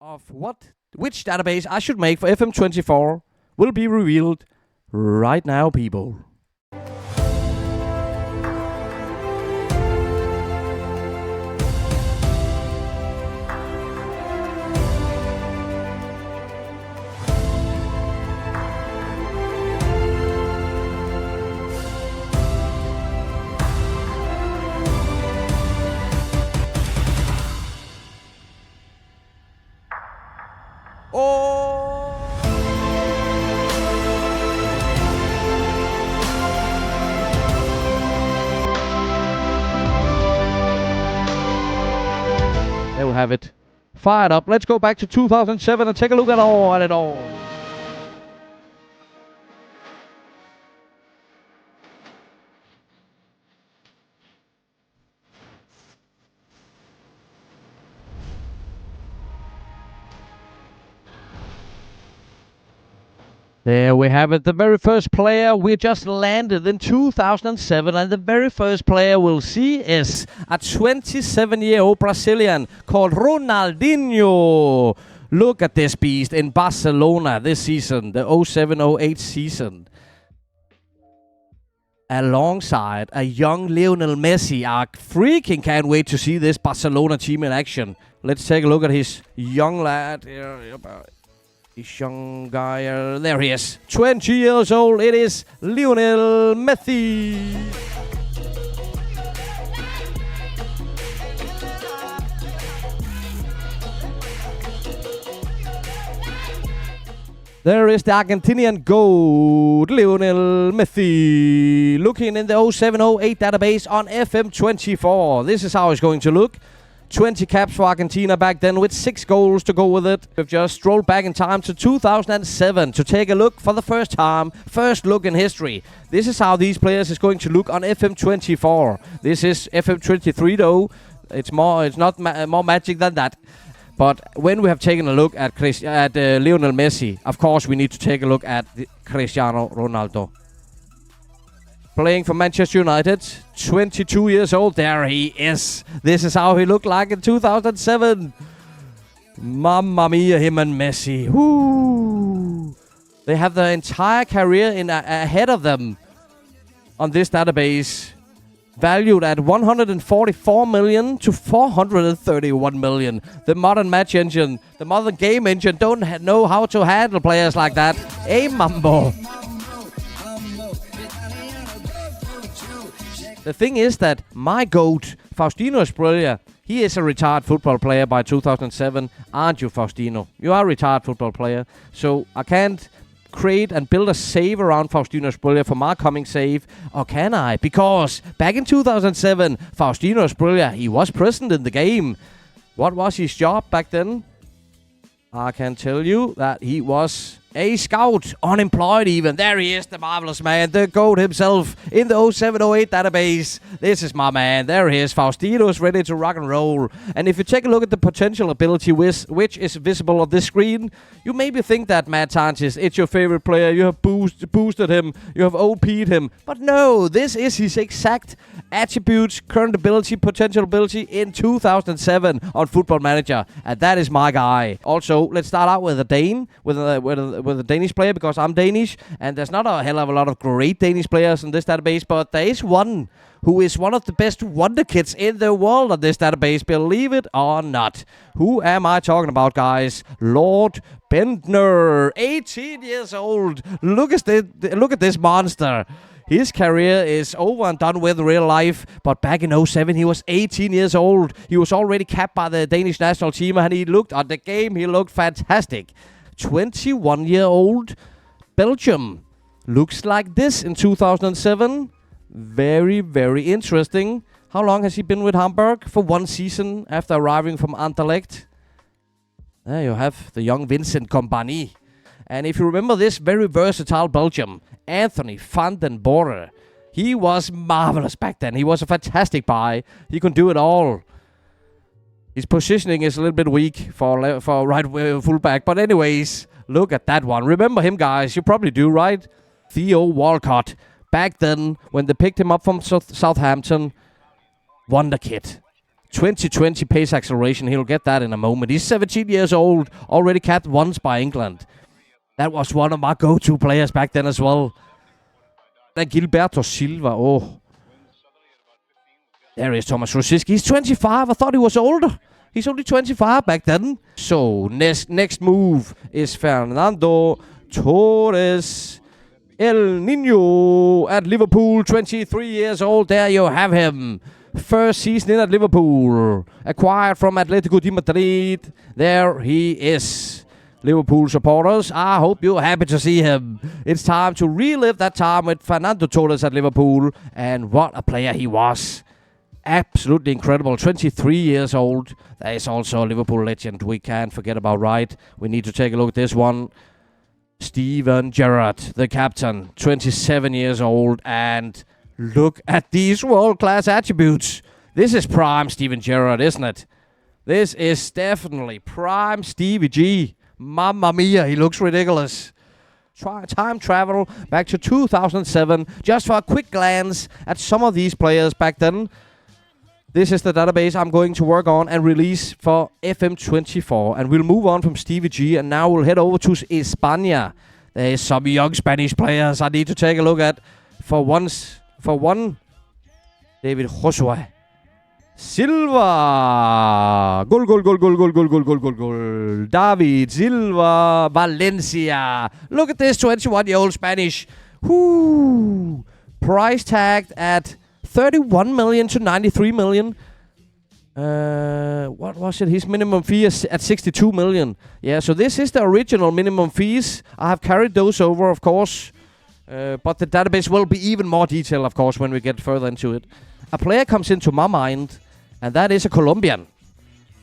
of which database I should make for FM24 will be revealed right now, people. There we have it. Fired up. Let's go back to 2007 and take a look at it all. There we have it. The very first player we just landed in 2007, and the very first player we'll see is a 27-year-old Brazilian called Ronaldinho. Look at this beast in Barcelona this season, the 07-08 season. Alongside a young Lionel Messi. I freaking can't wait to see this Barcelona team in action. Let's take a look at his young lad here. This young guy, there he is, 20 years old, it is Lionel Messi. There is the Argentinian GOAT, Lionel Messi, looking in the 07-08 database on FM24. This is how it's going to look. 20 caps for Argentina back then with 6 goals to go with it. We've just strolled back in time to 2007 to take a look for the first time. First look in history. This is how these players is going to look on FM24. This is FM23 though. It's not more magic than that. But when we have taken a look at Lionel Messi, of course we need to take a look at Cristiano Ronaldo. Playing for Manchester United, 22 years old. There he is. This is how he looked like in 2007. Mamma mia, him and Messi. Woo. They have their entire career ahead of them on this database. Valued at 144 million to 431 million. The modern match engine, the modern game engine don't know how to handle players like that. Hey, Mambo. The thing is that my GOAT, Faustino Esprilla, he is a retired football player by 2007. Aren't you, Faustino? You are a retired football player. So I can't create and build a save around Faustino Esprilla for my coming save. Or can I? Because back in 2007, Faustino Esprilla, he was present in the game. What was his job back then? I can tell you that he was a scout, unemployed even. There he is, the marvelous man, the GOAT himself in the 07-08 database. This is my man. There he is. Faustino is ready to rock and roll. And if you take a look at the potential ability which is visible on this screen, you maybe think that Mad Scientist, it's your favorite player. You have boosted him. You have OP'd him. But no, this is his exact attributes, current ability, potential ability in 2007 on Football Manager. And that is my guy. Also, let's start out with a Dane, with a Danish player, because I'm Danish, and there's not a hell of a lot of great Danish players in this database, but there is one who is one of the best Wonderkids in the world on this database, believe it or not. Who am I talking about, guys? Lord Bendtner, 18 years old. Look at this monster. His career is over and done with in real life, but back in 07, he was 18 years old. He was already capped by the Danish national team, and he looked at the game, he looked fantastic. 21-year-old Belgium looks like this in 2007. Very, very interesting. How long has he been with Hamburg? For 1 season after arriving from Anderlecht. There you have the young Vincent Kompany. And if you remember this very versatile Belgium, Anthony van den Borre, he was marvelous back then. He was a fantastic buy. He could do it all. His positioning is a little bit weak for right fullback. But anyways, look at that one. Remember him, guys? You probably do, right? Theo Walcott. Back then, when they picked him up from Southampton, Wonderkid. 2020 pace acceleration. He'll get that in a moment. He's 17 years old, already capped once by England. That was one of my go-to players back then as well. Then Gilberto Silva. Oh. There is Thomas Rosicky. He's 25. I thought he was older. He's only 25 back then. So, next move is Fernando Torres El Nino at Liverpool. 23 years old. There you have him. First season in at Liverpool. Acquired from Atletico de Madrid. There he is. Liverpool supporters, I hope you're happy to see him. It's time to relive that time with Fernando Torres at Liverpool. And what a player he was. Absolutely incredible. 23 years old. There is also a Liverpool legend we can't forget about, right? We need to take a look at this one. Steven Gerrard, the captain. 27 years old. And look at these world-class attributes. This is prime Steven Gerrard, isn't it? This is definitely prime Stevie G. Mamma mia, he looks ridiculous. Time travel back to 2007. Just for a quick glance at some of these players back then. This is the database I'm going to work on and release for FM24. And we'll move on from Stevie G. And now we'll head over to España. There is some young Spanish players I need to take a look at. For one, David Josue Silva. Goal. David Silva, Valencia. Look at this 21-year-old Spanish. Whoo. Price tagged at 31 million to 93 million. What was it? His minimum fee is at 62 million. Yeah, so this is the original minimum fees. I have carried those over, of course. But the database will be even more detailed, of course, when we get further into it. A player comes into my mind, and that is a Colombian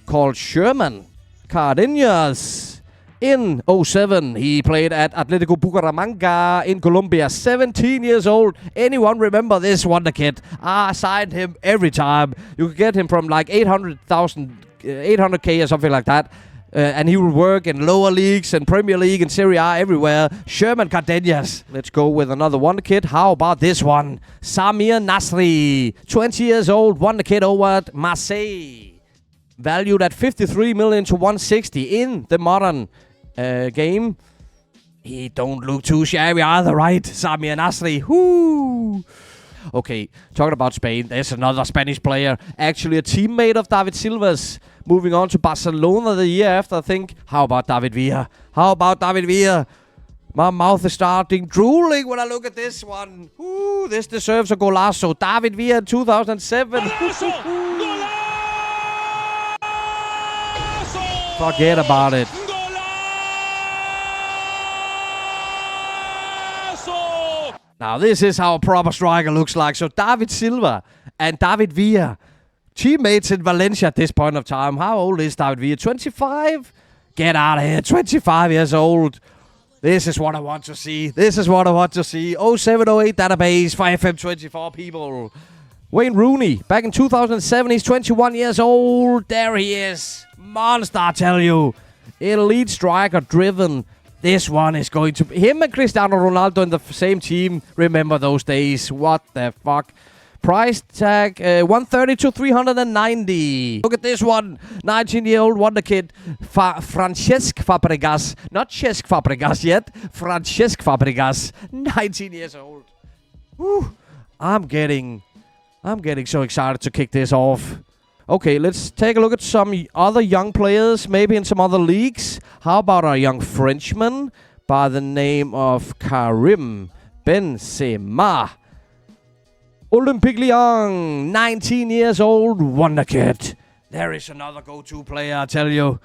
called Sherman Cardenas. In 07, he played at Atletico Bucaramanga in Colombia. 17 years old. Anyone remember this Wonderkid? I signed him every time. You could get him from like 800K or something like that. And he would work in lower leagues and Premier League and Serie A everywhere. Sherman Cardenas. Let's go with another Wonderkid. How about this one? Samir Nasri. 20 years old. Wonderkid over at Marseille. Valued at 53 million to 160 in the modern game. He don't look too shabby either, right? Samir Nasri. Whoo! Okay, talking about Spain, there's another Spanish player. Actually a teammate of David Silva's. Moving on to Barcelona the year after, I think. How about David Villa? My mouth is starting drooling when I look at this one. Ooh, this deserves a golazo. David Villa in 2007. Forget about it. Now, this is how a proper striker looks like. So, David Silva and David Villa, teammates in Valencia at this point of time. How old is David Villa? 25? Get out of here. 25 years old. This is what I want to see. 07-08 database for FM24 people. Wayne Rooney, back in 2007. He's 21 years old. There he is. Monster, I tell you. Elite striker driven. This one is going to be him and Cristiano Ronaldo in the same team. Remember those days. What the fuck? Price tag 130 to 390. Look at this one. 19-year-old Wonderkid. Francesc Fabregas. Not Cesc Fabregas yet. Francesc Fabregas. 19 years old. Whew. I'm getting so excited to kick this off. Okay, let's take a look at some other young players, maybe in some other leagues. How about a young Frenchman by the name of Karim Benzema? Olympique Lyon, 19 years old, Wonderkid. There is another go-to player, I tell you.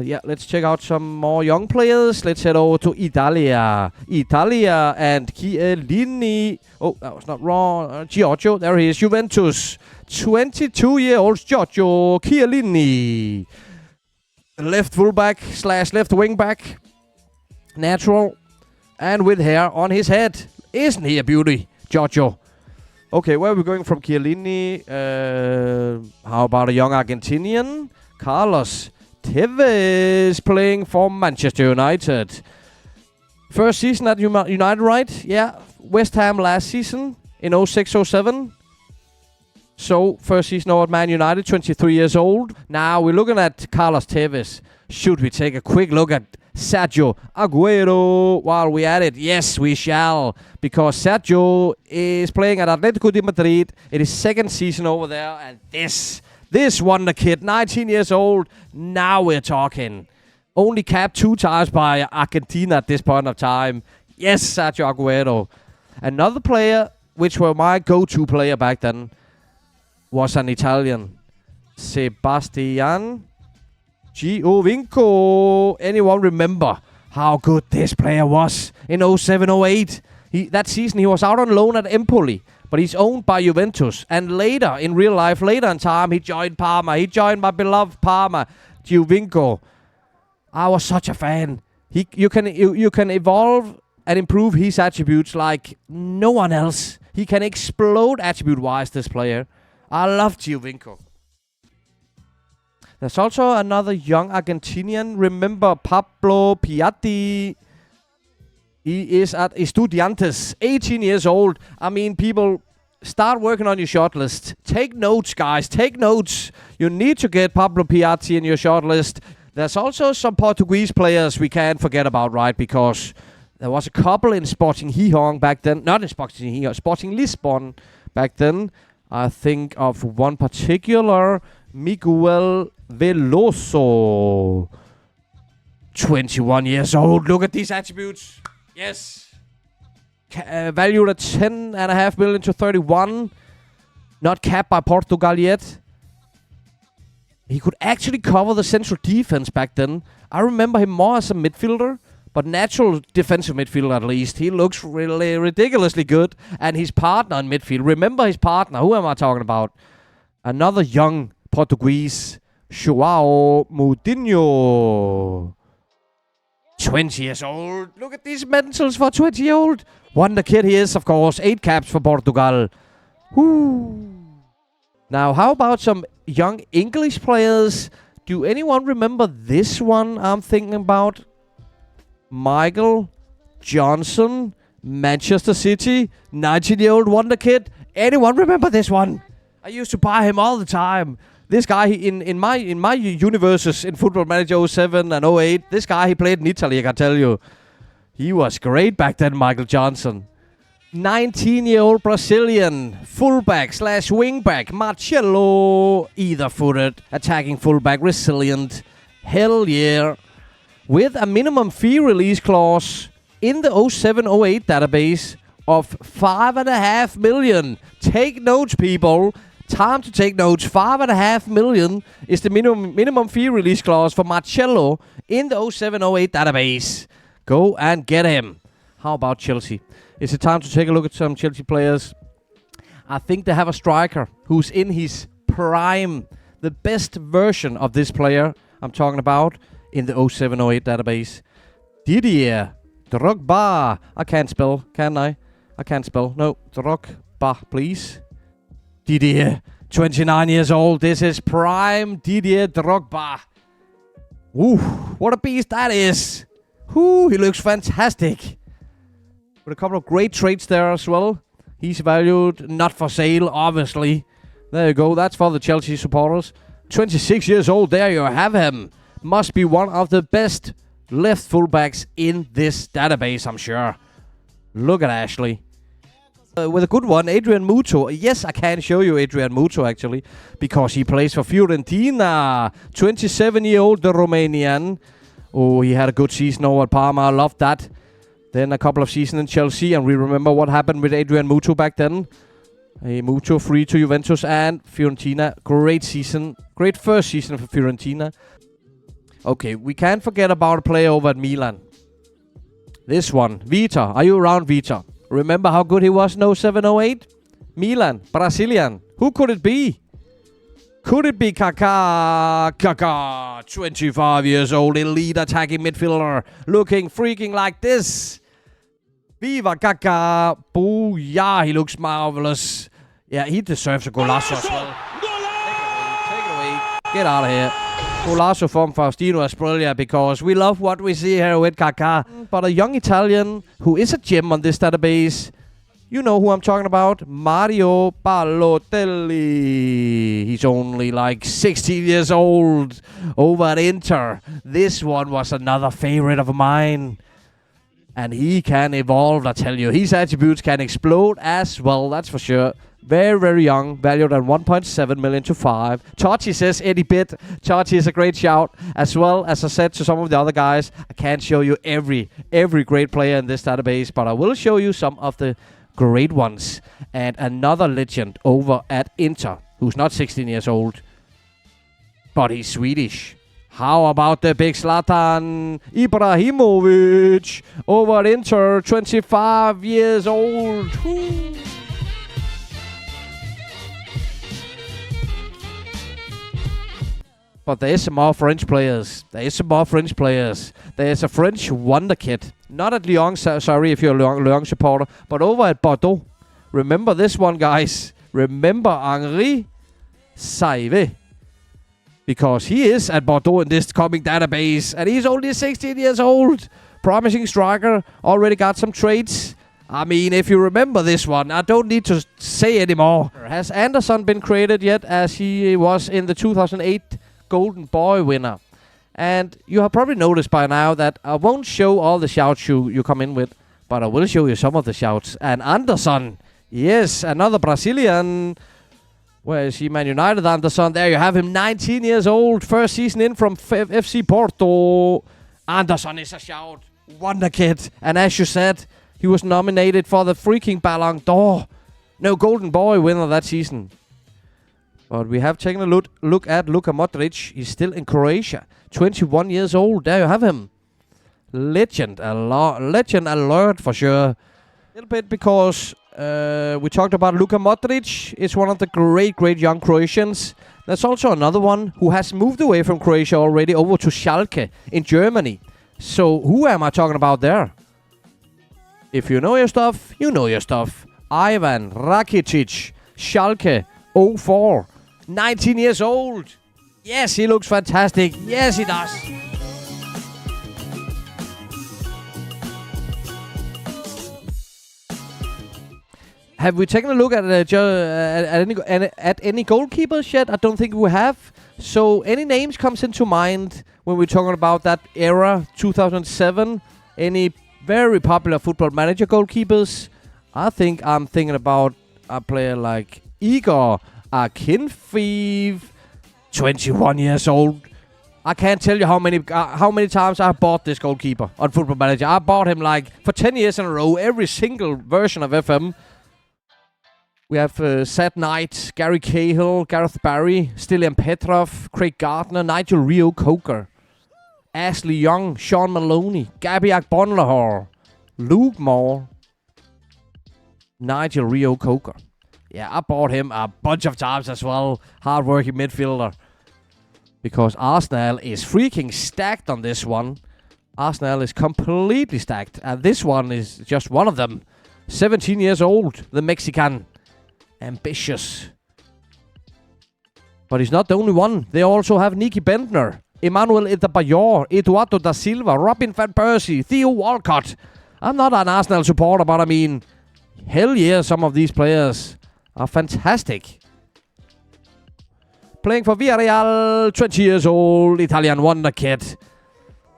Yeah, let's check out some more young players. Let's head over to Italia and Chiellini. Oh, that was not wrong. Giorgio, there he is. Juventus, 22-year-old Giorgio Chiellini. Left fullback / left wing back. Natural. And with hair on his head. Isn't he a beauty, Giorgio? Okay, where are we going from Chiellini? How about a young Argentinian? Carlos Tevez playing for Manchester United. First season at United, right? Yeah. West Ham last season in 06-07. So, first season over at Man United, 23 years old. Now, we're looking at Carlos Tevez. Should we take a quick look at Sergio Aguero while we're at it? Yes, we shall. Because Sergio is playing at Atletico de Madrid. It is second season over there. And this Wonderkid, 19 years old. Now we're talking. Only capped 2 times by Argentina at this point of time. Yes, Sergio Aguero. Another player, which were my go-to player back then, was an Italian. Sebastian Giovinco. Anyone remember how good this player was in 07-08? That season he was out on loan at Empoli, but he's owned by Juventus. And later, in real life, later in time, he joined Parma. He joined my beloved Parma. Giovinco. I was such a fan. You can evolve and improve his attributes like no one else. He can explode attribute-wise, this player. I love Giovinco. There's also another young Argentinian. Remember Pablo Piatti? He is at Estudiantes, 18 years old. I mean, people, start working on your shortlist. Take notes, guys. Take notes. You need to get Pablo Piatti in your shortlist. There's also some Portuguese players we can't forget about, right? Because there was a couple in Sporting Gijón back then. Not in Sporting Gijón, Sporting Lisbon back then. I think of one particular, Miguel Veloso. 21 years old. Look at these attributes. Yes. Valued at 10.5 million to 31. Not capped by Portugal yet. He could actually cover the central defense back then. I remember him more as a midfielder. But natural defensive midfielder at least. He looks really ridiculously good. And his partner in midfield. Remember his partner. Who am I talking about? Another young Portuguese. João Moutinho. 20 years old. Look at these mentals for 20-year-old. Wonderkid he is, of course. 8 caps for Portugal. Woo. Now, how about some young English players? Do anyone remember this one I'm thinking about? Michael Johnson, Manchester City, 19-year-old Wonderkid. Anyone remember this one? I used to buy him all the time. This guy, in my universes in Football Manager 07 and 08, this guy, he played in Italy, I can tell you. He was great back then, Michael Johnson. 19-year-old Brazilian fullback / wingback, Marcelo, either-footed, attacking fullback, resilient. Hell yeah. With a minimum fee release clause in the 07-08 database of 5.5 million. Take notes, people. Time to take notes. 5.5 million is the minimum fee release clause for Marcelo in the 07-08 database. Go and get him. How about Chelsea? Is it time to take a look at some Chelsea players? I think they have a striker who's in his prime. The best version of this player I'm talking about in the 07-08 database. Didier Drogba. I can't spell, can I? I can't spell. No, Drogba, please. Didier, 29 years old. This is prime Didier Drogba. Woo, what a beast that is. Woo, he looks fantastic. With a couple of great traits there as well. He's valued, not for sale, obviously. There you go, that's for the Chelsea supporters. 26 years old, there you have him. Must be one of the best left fullbacks in this database, I'm sure. Look at Ashley. With a good one, Adrian Muto. Yes, I can show you Adrian Muto, actually. Because he plays for Fiorentina. 27-year-old, the Romanian. Oh, he had a good season over at Parma. I loved that. Then a couple of seasons in Chelsea. And we remember what happened with Adrian Muto back then. A Muto free to Juventus and Fiorentina. Great season. Great first season for Fiorentina. Okay, we can't forget about a player over at Milan. This one, Vita. Are you around, Vita? Remember how good he was in 07-08? Milan, Brazilian. Who could it be? Could it be Kaká? Kaká, 25 years old, elite attacking midfielder. Looking freaking like this. Viva Kaká. Booyah, he looks marvelous. Yeah, he deserves a golazo as well. Take it away. Get out of here. Golazo from Faustino Asprilla, because we love what we see here with Kaká. But a young Italian who is a gem on this database, You know who I'm talking about. Mario Balotelli. He's only like 16 years old over at Inter. This one was another favorite of mine. And he can evolve, I tell you. His attributes can explode as well, that's for sure. Very, very young, valued at 1.7 million to 5. Totti says Eddie Bit. Totti is a great shout. As well, as I said to some of the other guys, I can't show you every great player in this database, but I will show you some of the great ones. And another legend over at Inter, who's not 16 years old, but he's Swedish. How about the big Zlatan Ibrahimovic over at Inter, 25 years old. But there is some more French players. There is a French Wonderkid. Not at Lyon, sorry if you're a Lyon supporter, but over at Bordeaux. Remember this one, guys. Remember Henri Saive. Because he is at Bordeaux in this coming database. And he's only 16 years old. Promising striker. Already got some traits. I mean, if you remember this one, I don't need to say anymore. Has Anderson been created yet, as he was in the 2008 Golden Boy winner? And you have probably noticed by now that I won't show all the shouts you come in with, but I will show you some of the shouts. And Anderson, yes, another Brazilian. Where is he? Man United Anderson. There you have him, 19 years old. First season in from FC Porto. Anderson is a shout. Wonderkid. And as you said, he was nominated for the freaking Ballon d'Or. No, Golden Boy winner that season. But we have taken a look at Luka Modric. He's still in Croatia. 21 years old. There you have him. Legend alert for sure. A little bit because we talked about Luka Modric. It's one of the great young Croatians. There's also another one who has moved away from Croatia already over to Schalke in Germany. So who am I talking about there? If you know your stuff, you know your stuff. Ivan Rakitic, Schalke 04. 19 years old. Yes, he looks fantastic. Yes, he does. Have we taken a look at any goalkeepers yet? I don't think we have. So any names comes into mind when we're talking about that era, 2007? Any very popular Football Manager goalkeepers? I think I'm thinking about a player like Igor Akinfeev, 21 years old. I can't tell you how many times I bought this goalkeeper on Football Manager. I bought him like for 10 years in a row, every single version of FM. We have Sad Knight, Gary Cahill, Gareth Barry, Stilian Petrov, Craig Gardner, Nigel Rio-Coker, Ashley Young, Sean Maloney, Gabby Agbonlahor, Luke Moore, Nigel Rio-Coker. Yeah, I bought him a bunch of times as well. Hard-working midfielder. Because Arsenal is freaking stacked on this one. Arsenal is completely stacked. And this one is just one of them. 17 years old, the Mexican. Ambitious. But he's not the only one. They also have Nicky Bentner, Emmanuel Adebayor, Eduardo da Silva, Robin van Persie, Theo Walcott. I'm not an Arsenal supporter, but I mean, hell yeah, some of these players are fantastic. Playing for Villarreal, 20 years old, Italian Wonderkid.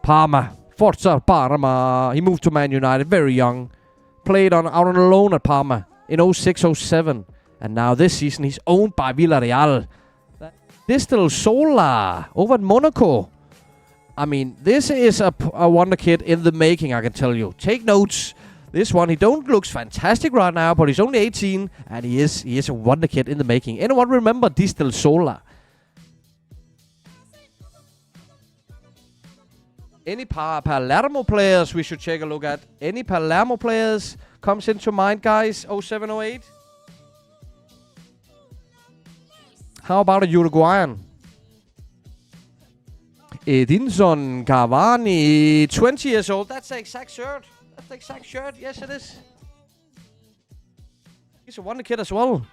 Parma, Forza Parma. He moved to Man United very young. Played out on loan at Parma in 06-07. And now this season he's owned by Villarreal. Distal Sola over at Monaco. I mean, this is a Wonderkid in the making, I can tell you. Take notes. This one, he looks fantastic right now, but he's only 18, and he is a Wonderkid in the making. Anyone remember Distal Sola? Any Palermo players we should take a look at? Any Palermo players comes into mind, guys? 07-08? How about a Uruguayan? Edinson Cavani, 20 years old. That's the exact shirt. Yes, it is. He's a Wonderkid as well.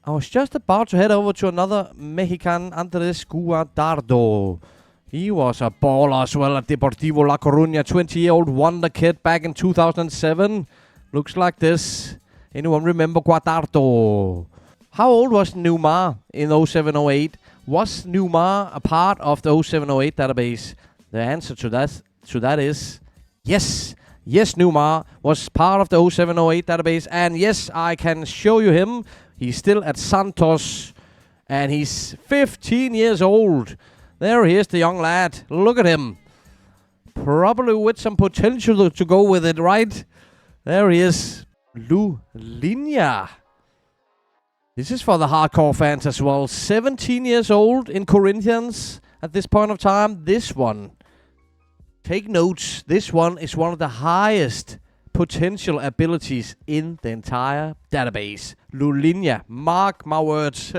I was just about to head over to another Mexican, Andres Guadardo. He was a baller as well at Deportivo La Coruña. 20-year-old Wonderkid back in 2007. Looks like this. Anyone remember Guardado? How old was Neymar in 07-08? Was Neymar a part of the 07-08 database? The answer to that is yes. Yes, Neymar was part of the 07-08 database. And yes, I can show you him. He's still at Santos. And he's 15 years old. There he is, the young lad. Look at him. Probably with some potential to go with it, right? There he is. Lulinha. This is for the hardcore fans as well. 17 years old in Corinthians at this point of time. This one, take notes. This one is one of the highest potential abilities in the entire database. Lulinha. Mark my words.